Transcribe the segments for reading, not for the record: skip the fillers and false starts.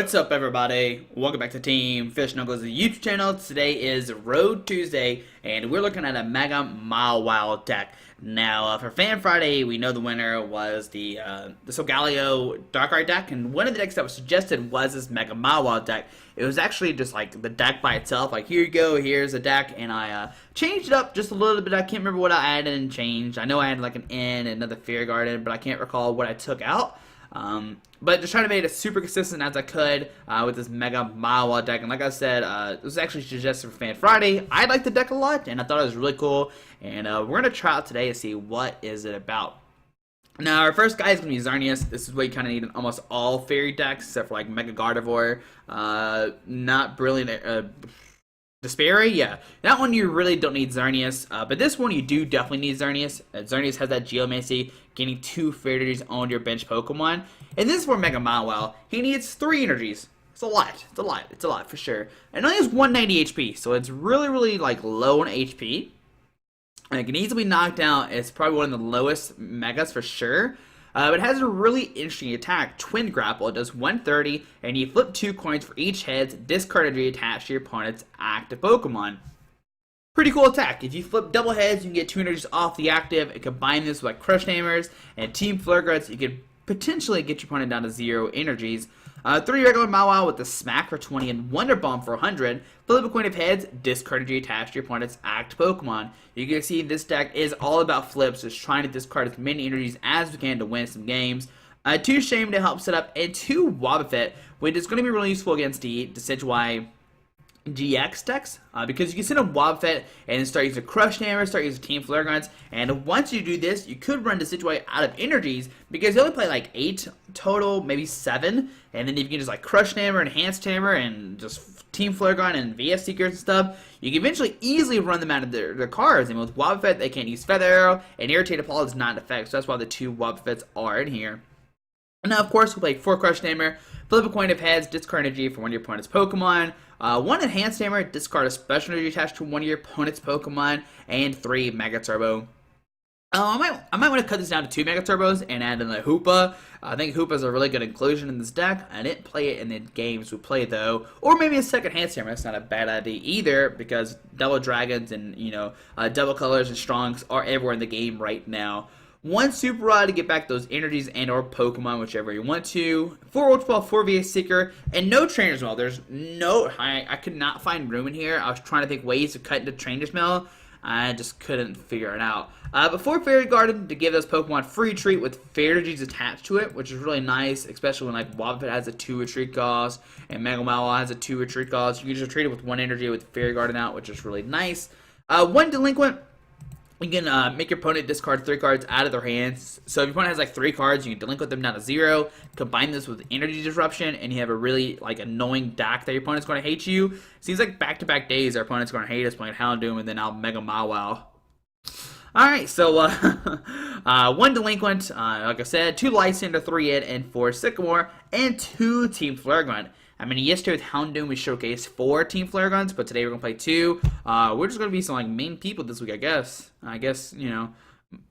What's up, everybody? Welcome back to Team Fish Knuckles' YouTube channel. Today is Road Tuesday, and we're looking at a Mega Mawile deck. Now, for Fan Friday, we know the winner was the Solgaleo Darkrai deck, and one of the decks that was suggested was this Mega Mawile deck. It was actually just like the deck by itself, like here you go, here's a deck, and I changed it up just a little bit. I can't remember what I added and changed. I know I added like an N and another Fairy Garden, but I can't recall what I took out. But just trying to make it as super consistent as I could with this Mega Mawile deck. And like I said, it was actually suggested for Fan Friday. I like the deck a lot, and I thought it was really cool. And we're going to try out today to see what is it about. Now, our first guy is going to be Xerneas. This is what you kind of need in almost all fairy decks, except for like Mega Gardevoir. Not Brilliant... Despairy, yeah. That one you really don't need Xerneas, but this one you do definitely need Xerneas. Xerneas has that Geomancy, gaining 2 Fairy energies on your bench Pokemon. And this is for Mega Mawile. He needs 3 energies. It's a lot. It's a lot. It's a lot for sure. And only has 190 HP, so it's really like low on HP. And it can easily be knocked out. It's probably one of the lowest Megas for sure. But it has a really interesting attack, Twin Grapple. It does 130, and you flip 2 coins for each head, discard energy attached to your opponent's active Pokemon. Pretty cool attack. If you flip double heads, you can get 2 energies off the active, and combine this with like Crush Hammers and Team Flare-Grunts, you could potentially get your opponent down to 0 energies. 3 regular Mawile with the Smack for 20 and Wonder Bomb for 100. Flip a coin of heads, discard energy attached to your opponent's active Pokemon. You can see this deck is all about flips, just trying to discard as many energies as we can to win some games. 2 Shaymin to help set up, and 2 Wobbuffet, which is going to be really useful against the Decidueye GX decks, because you can send a Wobbuffet and then start using Crush Hammer, start using Team Flare-Grunts, and once you do this, you could run Decidueye out of energies, because they only play like 8 total, maybe 7, and then if you can just like Crush Hammer, Enhanced Hammer, and just Team Flare-Grunt and VS Seekers and stuff, you can eventually easily run them out of their cards, and with Wobbuffet, they can't use Feather Arrow, and Irritated Paw is not an effect, so that's why the 2 Wobbuffets are in here. And now, of course, we'll play 4 Crush Hammer, flip a coin of heads, discard energy from one of your opponent's Pokemon, 1 Enhanced Hammer, discard a special energy attached to one of your opponent's Pokemon, and 3 Mega Turbo. I might want to cut this down to 2 Mega Turbos and add in the Hoopa. I think Hoopa is a really good inclusion in this deck. I didn't play it in the games we played though, or maybe a second Enhanced Hammer. That's not a bad idea either, because double dragons and double colors and strongs are everywhere in the game right now. 1 Super Rod to get back those energies and or Pokemon, whichever you want to. 4 Ultra Ball, 4 VS Seeker, and no Trainer's Mail. There's no... I could not find room in here. I was trying to think ways to cut into Trainer's Mail. I just couldn't figure it out. But 4 Fairy Garden to give those Pokemon free retreat with Fairy energies attached to it, which is really nice, especially when like Wobbuffet has a 2 retreat cost, and Mega Mawile has a 2 retreat cost. You can just retreat it with 1 energy with Fairy Garden out, which is really nice. 1 Delinquent. You can make your opponent discard 3 cards out of their hands. So if your opponent has like 3 cards, you can delinquent them down to 0. Combine this with Energy Disruption, and you have a really like annoying deck that your opponent's going to hate you. Seems like back-to-back days our opponent's going to hate us playing Houndoom and then I'll Mega Mawile. Alright, so 1 Delinquent, like I said, 2 Lysandre, 3 Ed, and 4 Sycamore, and 2 Team Flare-Grunt. I mean, yesterday with Houndoom we showcased 4 Team Flare-Grunts, but today we're going to play 2. We're just going to be some like main people this week, I guess.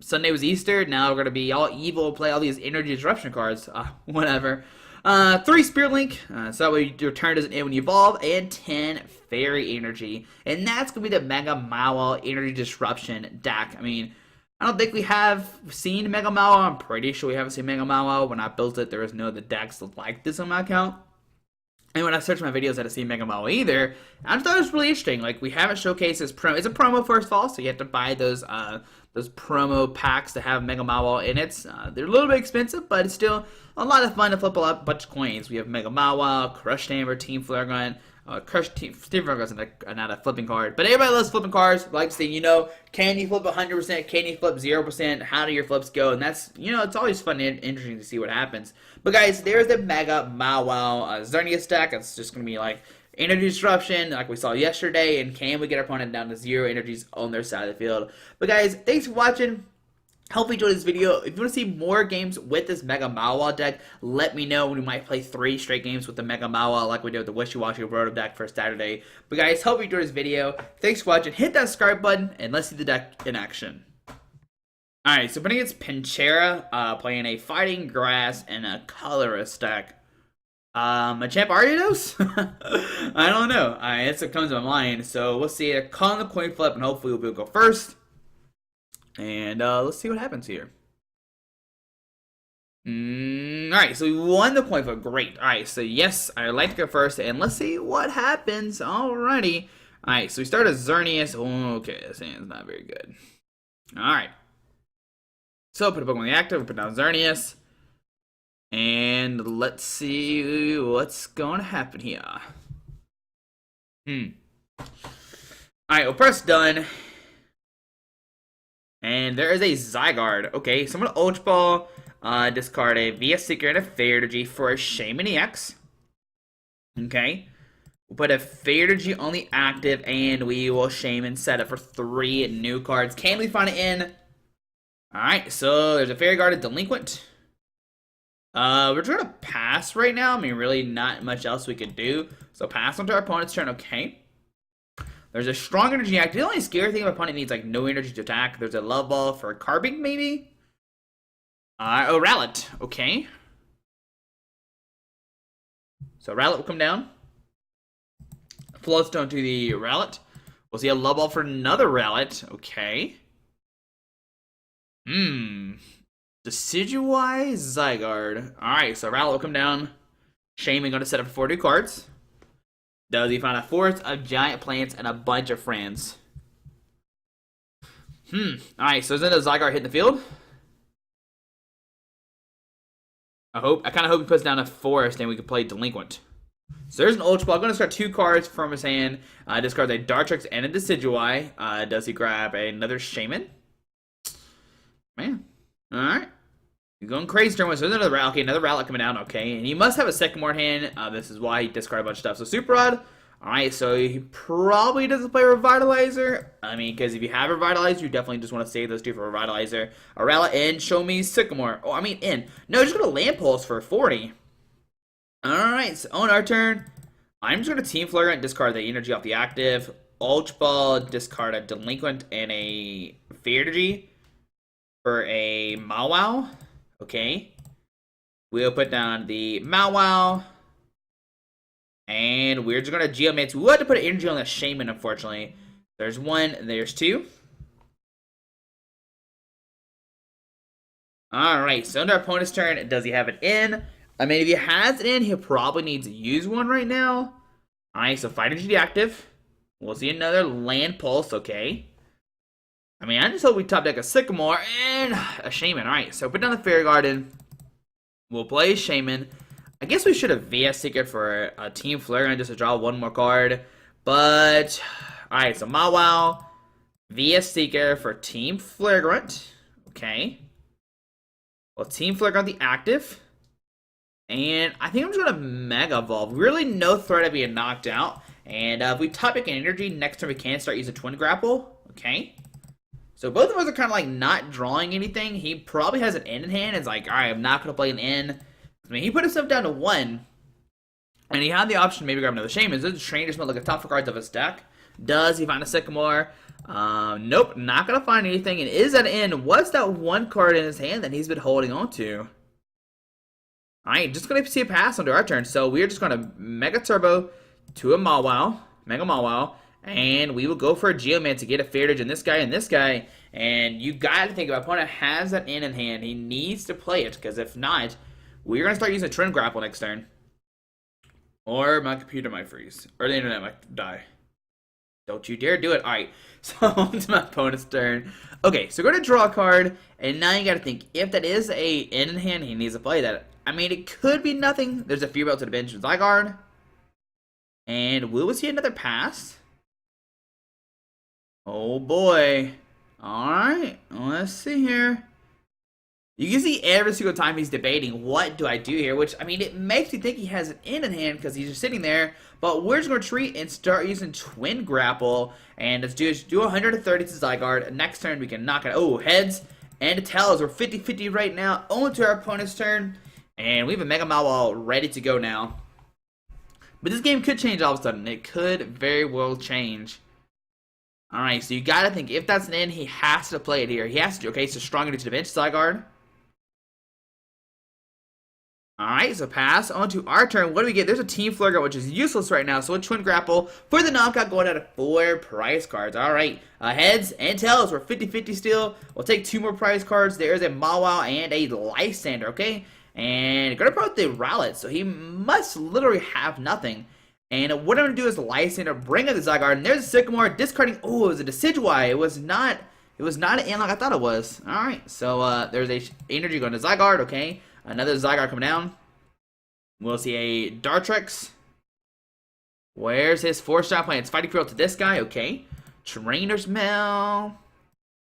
Sunday was Easter, now we're going to be all evil, play all these Energy Disruption cards. Whatever. 3 Spirit Link, so that way your turn doesn't end when you evolve, and 10 Fairy Energy. And that's going to be the Mega Mawile Energy Disruption deck. I mean, I don't think we have seen Mega Mawile. I'm pretty sure we haven't seen Mega Mawile. When I built it, there was no other decks like this on my account. And when I searched my videos, I didn't see Mega Mawile either. I just thought it was really interesting. Like, we haven't showcased this promo. It's a promo first of all, so you have to buy those promo packs to have Mega Mawile in it. They're a little bit expensive, but it's still a lot of fun to flip a bunch of coins. We have Mega Mawile, Crush Hammer, Team Flare-Grunt. Team Flare-Grunt's not a flipping card. But everybody loves flipping cards. Like to see, can you flip 100%? Can you flip 0%? How do your flips go? And that's, it's always fun and interesting to see what happens. But guys, there's the Mega Mawile Xerneas deck. It's just going to be like Energy Disruption, like we saw yesterday. And can we get our opponent down to 0 energies on their side of the field? But guys, thanks for watching. Hope you enjoyed this video. If you want to see more games with this Mega Mawile deck, let me know. We might play 3 straight games with the Mega Mawile like we did with the Wishy-Washy Roto deck for Saturday. But guys, hope you enjoyed this video. Thanks for watching. Hit that subscribe button, and let's see the deck in action. Alright, so putting against Pinchera, playing a Fighting Grass and a Colorless deck. Machamp Ariados? I don't know. It's what comes to my mind. So we'll see. Call the coin flip, and hopefully we'll go first. And let's see what happens here. Alright, so we won the coin flip. Great. Alright, so yes, I'd like to go first, and let's see what happens. Alrighty. Alright, so we start as Xerneas. Oh, okay, this hand's not very good. Alright. So put a Pokemon in the active, put down Xerneas. And let's see what's going to happen here. Alright, we'll press done. And there is a Zygarde. Okay, so I'm going to Ultra Ball, discard a VS Seeker and a Fairy Energy for a Shaymin-EX. Okay. We'll put a Fairy Energy on the active, and we will Shaymin set it for 3 new cards. Can we find it in? Alright, so there's a Fairy Garden Delinquent. We're trying to pass right now. I mean, really not much else we could do. So pass onto our opponent's turn, okay. There's a strong energy act. The only scary thing if opponent needs like no energy to attack. There's a love ball for carbing, maybe? Oh, Rowlet, okay. So Rowlet will come down. Floatstone to the Rowlet. We'll see a love ball for another Rowlet, okay. Decidueye Zygarde. Alright, so Rowlet will come down. Shaymin going to set up 4 new cards. Does he find a forest of giant plants and a bunch of friends? Alright, so isn't a Zygarde hitting the field? I kind of hope he puts down a forest and we can play Delinquent. So there's an Ultra Ball. I'm going to start 2 cards from his hand. Discard a Dartrix and a Decidueye. Does he grab another Shaymin? Man. Alright. He's going crazy turn one. So there's another Rowlet. Okay, another Rowlet coming down. Okay, and he must have a Sycamore hand. This is why he discarded a bunch of stuff. So Super Rod. Alright, so he probably doesn't play Revitalizer. I mean, because if you have Revitalizer, you definitely just want to save those 2 for Revitalizer. A Rowlet in, show me Sycamore. Oh, I mean in. No, just going to Land Pulse for 40. Alright, so on our turn, I'm just going to Team Flare and discard the energy off the active. Ultra Ball, discard a Delinquent and a Fairy Energy for a Mawile. Okay. We'll put down the Mawile. And we're just going to Geomates. We had to put an energy on the Shaymin, unfortunately. There's 1, there's 2. Alright, so under our opponent's turn, does he have it in? I mean, if he has it in, he'll probably need to use one right now. Alright, so Fight Energy active. We'll see another Land Pulse, okay. I mean, I just hope we top deck a Sycamore and a Shaymin. Alright, so put down the Fairy Garden. We'll play Shaymin. I guess we should have VS Seeker for a Team Flare and just to draw 1 more card. But, alright, so Mawile, VS Seeker for Team Flare Grunt. Okay. Well, Team Flare Grunt the active. And I think I'm just going to Mega Evolve. Really no threat of being knocked out. And if we top deck an energy, next turn we can start using Twin Grapple. Okay. So both of us are kind of like not drawing anything. He probably has an N in hand. It's like, alright, I'm not going to play an N. I mean, he put himself down to 1. And he had the option to maybe grab another Shaymin. So the train just went like a top 4 cards of his deck. Does he find a Sycamore? Nope, not going to find anything. And is that N? What's that 1 card in his hand that he's been holding on to? Alright, just going to see a pass onto our turn. So we're just going to Mega Turbo to a Mawile. Mega Mawile. And we will go for a Geoman to get a Fairy in this guy and this guy. And you got to think, if our opponent has that in hand, he needs to play it. Because if not, we're going to start using Twin Grapple next turn. Or my computer might freeze. Or the internet might die. Don't you dare do it. Alright, so on to my opponent's turn. Okay, so we're going to draw a card. And now you got to think, if that is a in hand, he needs to play that. I mean, it could be nothing. There's a few belts to the bench with Zygarde. And will we see another pass? Oh boy. Alright, let's see here. You can see every single time he's debating, what do I do here? Which, I mean, it makes you think he has an in hand because he's just sitting there. But we're just going to retreat and start using Twin Grapple. And let's do 130 to Zygarde. Next turn, we can knock it. Oh, heads and tails. We're 50-50 right now. On to our opponent's turn. And we have a Mega Mawile ready to go now. But this game could change all of a sudden. It could very well change. Alright, so you got to think, if that's an in, he has to play it here. He has to. Okay, so stronger to the bench, Zygarde. Alright, so pass on to our turn. What do we get? There's a Team Flare, which is useless right now. So a Twin Grapple for the knockout, going out of 4 prize cards. Alright, heads and tails. We're 50-50 still. We'll take 2 more prize cards. There's a Mawile and a Lysandre, okay? And gonna put the Rowlet, so he must literally have nothing. And what I'm gonna do is Lysandre, bring up the Zygarde, and there's a Sycamore, discarding. Oh, it was a Decidueye. It was not an Ant like I thought it was. Alright, so there's a energy going to Zygarde, okay? Another Zygarde coming down. We'll see a Dartrix. Where's his 4-star plan? It's fighting field to this guy, okay? Trainer's Mail.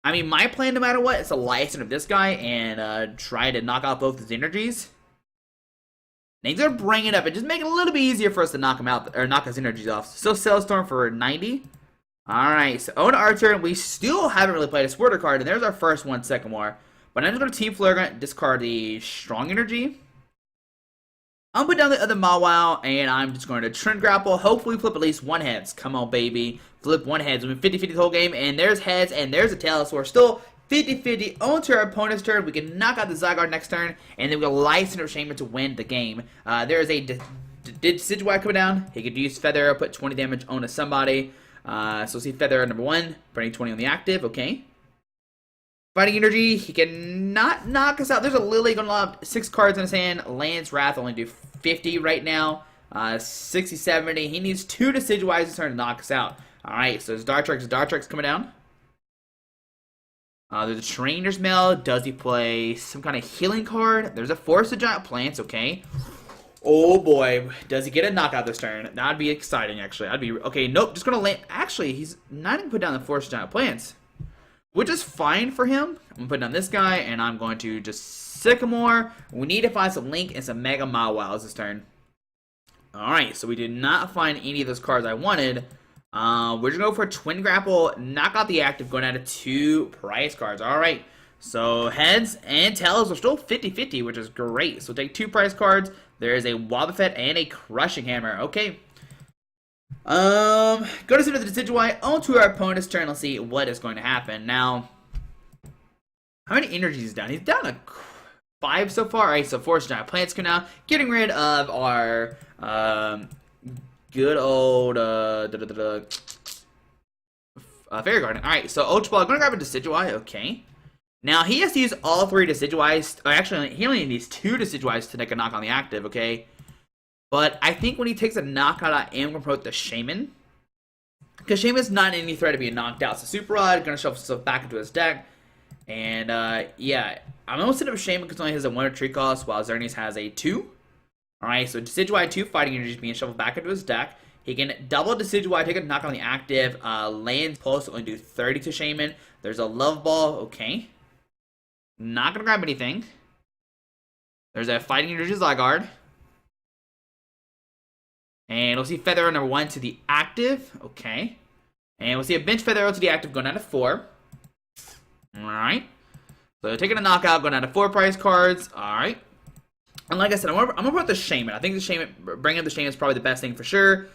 I mean, my plan, no matter what, is to Lysandre of this guy and try to knock out both his energies. And he's gonna bring it up and just make it a little bit easier for us to knock him out, or knock his energies off. Still Sailstorm for 90. Alright, so on our turn, we still haven't really played a Squirter card, and there's our first one, Sycamore. But I'm just going to Team Flare, discard the Strong Energy. I'm going to put down the other Mawile, and I'm just going to Trend Grapple. Hopefully flip at least 1 heads. Come on, baby. Flip 1 heads. We've been 50-50 the whole game, and there's heads, and there's a tail. So we're still 50-50 on to our opponent's turn. We can knock out the Zygarde next turn, and then we'll Lysandre Shaymin to win the game. There is a Decidueye coming down. He could use Feather, put 20 damage onto somebody. So see Feather number 1, putting 20 on the active. Okay. Fighting Energy, he cannot knock us out. There's a Lily going to have 6 cards in his hand. Lance Wrath only do 50 right now. 60, 70. He needs 2 Decidueyes this turn to knock us out. Alright, so there's Dartrix coming down. There's a Trainer's Mail. Does he play some kind of healing card? There's a Forest of Giant Plants, okay. Oh boy, does he get a knockout this turn? That'd be exciting, actually. I'd be okay. Nope, just gonna land. Actually, he's not even put down the Forest of Giant Plants, which is fine for him. I'm gonna put down this guy, and I'm going to just Sycamore. We need to find some Link and some Mega Mawiles this turn. Alright, so we did not find any of those cards I wanted. We're just gonna go for a Twin Grapple, knock out the active, going out of 2 prize cards. Alright, so heads and tails are still 50-50, which is great. So take 2 prize cards. There is a Wobbuffet and a Crushing Hammer. Okay. Go to send the Decidueye onto our opponent's turn. Let's see what is going to happen. Now, how many energies is down? He's down to 5 so far. Alright, so Forest Giant Plants come out. Getting rid of our good old Fairy Garden. Alright, so Ultra Ball, I'm going to grab a Decidueye. Okay. Now, he has to use all 3 Decidueyes. Actually, he only needs 2 Decidueyes to make a knock on the active, okay? But I think when he takes a knockout, I am going to promote the Shaymin. Because Shaymin's not any threat of being knocked out. So Super Rod is going to shuffle himself back into his deck. And, yeah. I'm going to set up Shaymin because he only has a 1 or 3 cost, while Xerneas has a 2. Alright, so Decidueye 2 Fighting Energy is being shuffled back into his deck. He can double Decidueye, take a knock on the active. Land's Pulse only do 30 to Shaymin. There's a Love Ball, okay. Not going to grab anything. There's a Fighting Energy Zygarde. And we'll see Feather number 1 to the active. Okay. And we'll see a Bench Feather to the active going out of 4. Alright. So taking a knockout, going out of 4 prize cards. Alright. And like I said, I'm gonna put the Shaymin. I think the Shaymin, bringing up the Shaymin is probably the best thing for sure.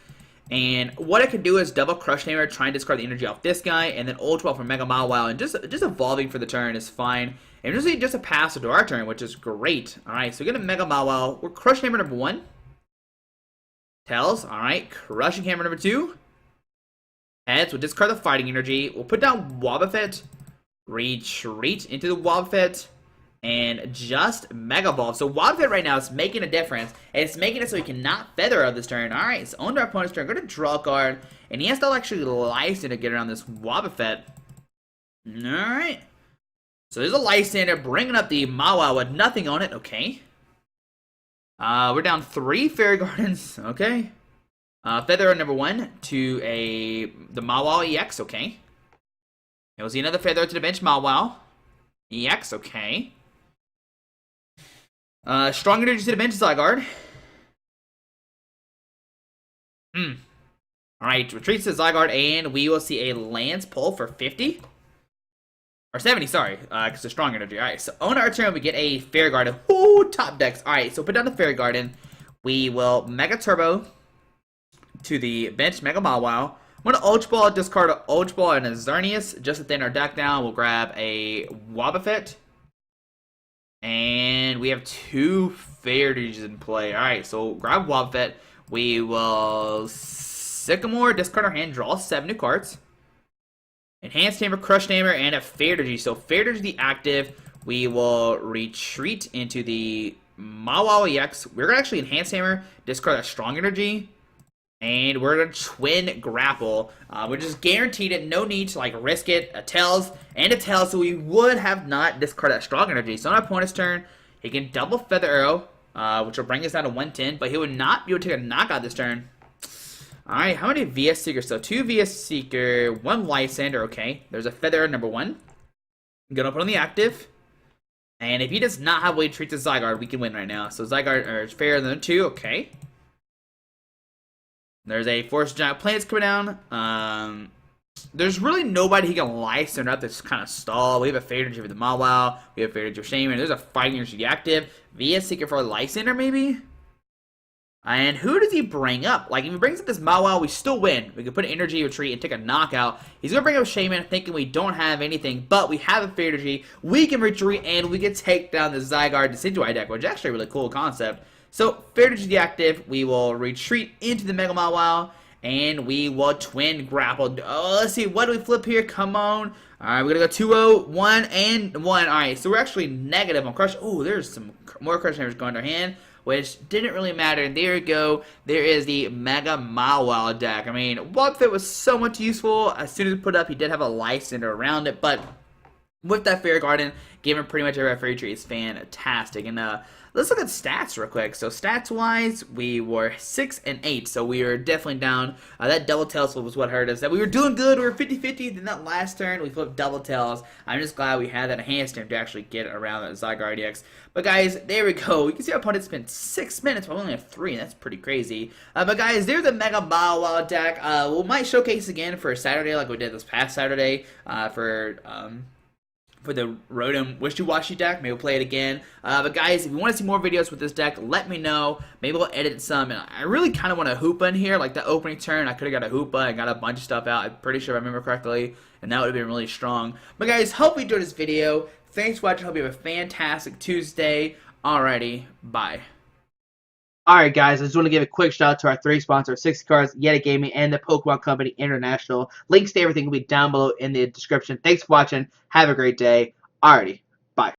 And what I could do is double Crush Hammer, try and discard the energy off this guy, and then Ultra Ball for Mega Mawile, and just evolving for the turn is fine. And just a pass to our turn, which is great. Alright, so we get a Mega Mawile. We're Crush Hammer number 1. Tails, alright. Crushing Hammer number 2. Heads, we'll discard the Fighting Energy. We'll put down Wobbuffet. Retreat into the Wobbuffet. And just Mega Evolve. So Wobbuffet right now is making a difference. And it's making it so he cannot Feather of this turn. Alright, so on to our opponent's turn. Go to draw a card. And he has to actually Lysandre to get around this Wobbuffet. Alright. So there's a Lysandre bringing up the Mawile with nothing on it. Okay. We're down 3 Fairy Gardens. Okay. Feather number 1 to the Mawile-EX. Okay. And we'll see another Feather to the bench Mawile-EX. Okay. Strong Energy to the bench Zygarde. Alright, retreats to Zygarde, and we will see a Lance Pull for 50. Or 70, sorry, because it's Strong Energy. Alright, so on our turn, we get a Fairy Garden. Ooh, top decks. Alright, so put down the Fairy Garden. We will Mega Turbo to the bench Mega Mawile. I'm going to Ultra Ball, discard an Ultra Ball and a Xerneas. Just to thin our deck down, we'll grab a Wobbuffet. And we have 2 Fairies in play. Alright, so grab Wobbuffet. We will Sycamore, discard our hand, draw 7 new cards. Enhanced Hammer, Crushed Hammer, and a Fairy. So Fairy the active. We will retreat into the Mawile-EX. We're going to actually Enhanced Hammer, discard a Strong Energy. And we're going to Twin Grapple. We're just guaranteed it. No need to like risk it. A Tails and a Tails. So we would have not discarded that Strong Energy. So on our opponent's turn, he can double Feather Arrow, which will bring us down to 110. But he would not be able to take a knockout this turn. Alright, how many VS Seekers? So 2 VS Seeker, 1 Lysandre. Okay, there's a Feather number 1. I'm going to put on the active. And if he does not have a way to treat the Zygarde, we can win right now. So Zygarde is fairer than 2. Okay. There's a Force Giant Planets coming down. There's really nobody he can Lysandre up that's kind of stall. We have a Fairy Energy for the Mawile. We have Fairy Energy for Shaymin. There's a Fighting Energy active. VS Seeker for Lysandre, maybe? And who does he bring up? Like, if he brings up this Mawile, we still win. We can put an Energy Retreat and take a knockout. He's going to bring up Shaymin thinking we don't have anything, but we have a Fairy Energy. We can retreat, and we can take down the Zygarde Decidueye deck, which is actually a really cool concept. So, Fairy Energy active. We will retreat into the Mega Mawile, and we will Twin Grapple. Oh, let's see. What do we flip here? Come on. Alright, we're going to go 2-0, 1, and 1. Alright, so we're actually negative on Crush. Oh, there's some more Crush Hammers going to our hand, which didn't really matter. There we go. There is the Mega Mawile deck. I mean, Wobbuffet was so much useful. As soon as it put up, he did have a Lysandre around it, but with that Fairy Garden, gave him pretty much every Fairy Tree is fantastic. And let's look at stats real quick. So stats-wise, we were 6 and 8, so we were definitely down. That double tails was what hurt us. That we were doing good. We were 50-50. Then that last turn, we flipped double tails. I'm just glad we had that enhanced turn to actually get around that Zygarde EX. But guys, there we go. You can see our opponent spent 6 minutes, but we only have 3. That's pretty crazy. But guys, there's the Mega Mawile deck. We might showcase again for Saturday, like we did this past Saturday, for the Rotom Wishy-Washy deck. Maybe we'll play it again. But guys, if you want to see more videos with this deck, let me know. Maybe we'll edit some. And I really kind of want a Hoopa in here. Like the opening turn, I could have got a Hoopa and got a bunch of stuff out. I'm pretty sure if I remember correctly. And that would have been really strong. But guys, hope you enjoyed this video. Thanks for watching. Hope you have a fantastic Tuesday. Alrighty, bye. Alright guys, I just want to give a quick shout out to our 3 sponsors, 60 Cards, Yeti Gaming, and the Pokemon Company International. Links to everything will be down below in the description. Thanks for watching. Have a great day. Alrighty.